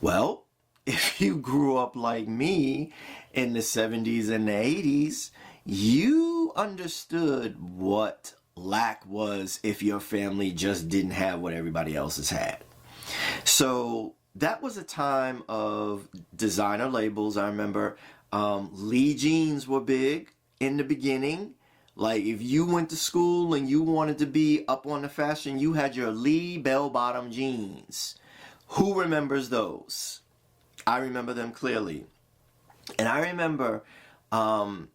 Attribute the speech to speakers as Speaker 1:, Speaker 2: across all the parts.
Speaker 1: Well, if you grew up like me in the 70s and the 80s, you understood what lack was if your family just didn't have what everybody else has had. So that was a time of designer labels. I remember Lee jeans were big in the beginning. Like if you went to school and you wanted to be up on the fashion, you had your Lee bell-bottom jeans. Who remembers those? I remember them clearly. And I remember my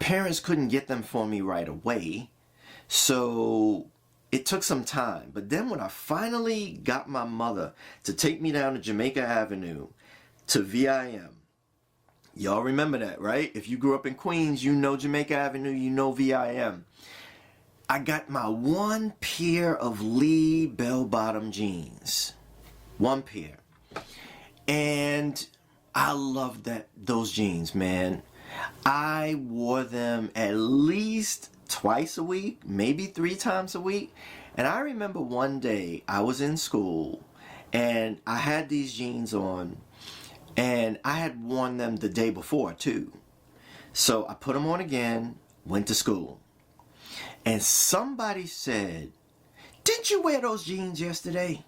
Speaker 1: parents couldn't get them for me right away. So it took some time. But then when I finally got my mother to take me down to Jamaica Avenue to VIM, y'all remember that, right? If you grew up in Queens, you know Jamaica Avenue, you know VIM. I got my one pair of Lee bell-bottom jeans. One pair. And I loved those jeans, man. I wore them at least twice a week, maybe 3 times a week. And I remember one day I was in school and I had these jeans on and I had worn them the day before too. So I put them on again, went to school. And somebody said, "Didn't you wear those jeans yesterday?"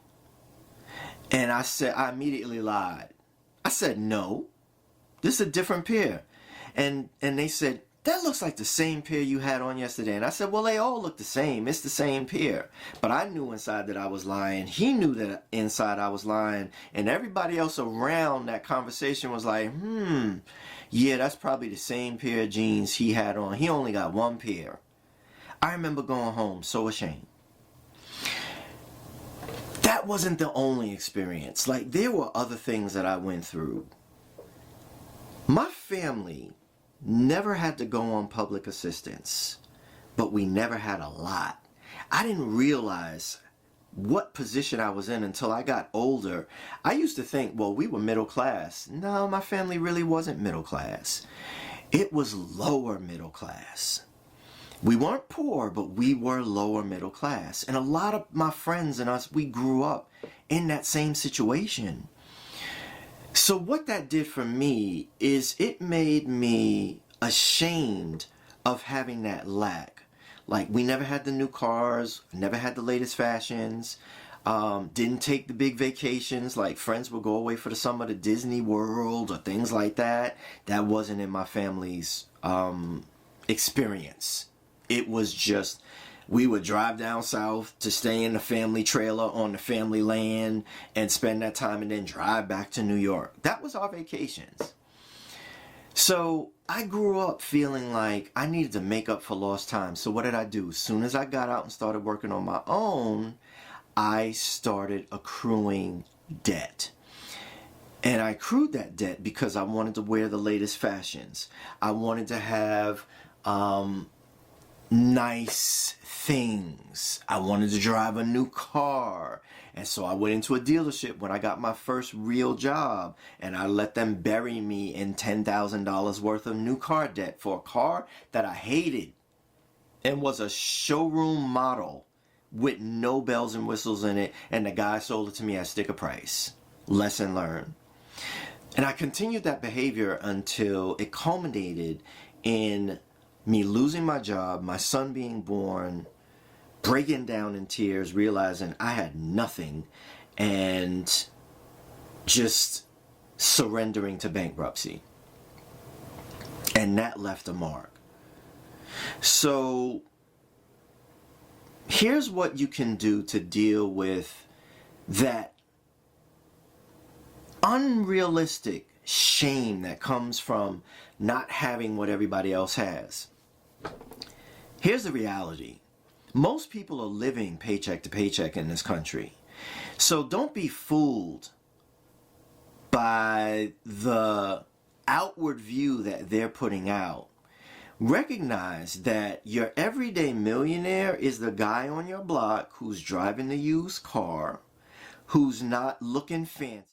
Speaker 1: And I immediately lied. I said, "No, this is a different pair." And they said, "That looks like the same pair you had on yesterday." And I said, "Well, they all look the same. It's the same pair." But I knew inside that I was lying. He knew that inside I was lying. And everybody else around that conversation was like, yeah, that's probably the same pair of jeans he had on. He only got one pair. I remember going home so ashamed. That wasn't the only experience. Like, there were other things that I went through. My family never had to go on public assistance, but we never had a lot. I didn't realize what position I was in until I got older. I used to think, well, we were middle class. No, my family really wasn't middle class. It was lower middle class. We weren't poor, but we were lower middle class. And a lot of my friends and us, we grew up in that same situation. So what that did for me is it made me ashamed of having that lack. Like, we never had the new cars, never had the latest fashions, didn't take the big vacations. Like, friends would go away for the summer to Disney World or things like that. That wasn't in my family's experience. It was just, we would drive down south to stay in the family trailer on the family land and spend that time and then drive back to New York. That was our vacations. So I grew up feeling like I needed to make up for lost time. So what did I do? As soon as I got out and started working on my own, I started accruing debt. And I accrued that debt because I wanted to wear the latest fashions. I wanted to have nice things. I wanted to drive a new car. And so I went into a dealership when I got my first real job, and I let them bury me in $10,000 worth of new car debt for a car that I hated and was a showroom model with no bells and whistles in it, and the guy sold it to me at sticker price. Lesson learned. And I continued that behavior until it culminated in me losing my job, my son being born, breaking down in tears, realizing I had nothing, and just surrendering to bankruptcy. And that left a mark. So here's what you can do to deal with that unrealistic shame that comes from not having what everybody else has. Here's the reality. Most people are living paycheck to paycheck in this country. So don't be fooled by the outward view that they're putting out. Recognize that your everyday millionaire is the guy on your block who's driving the used car, who's not looking fancy.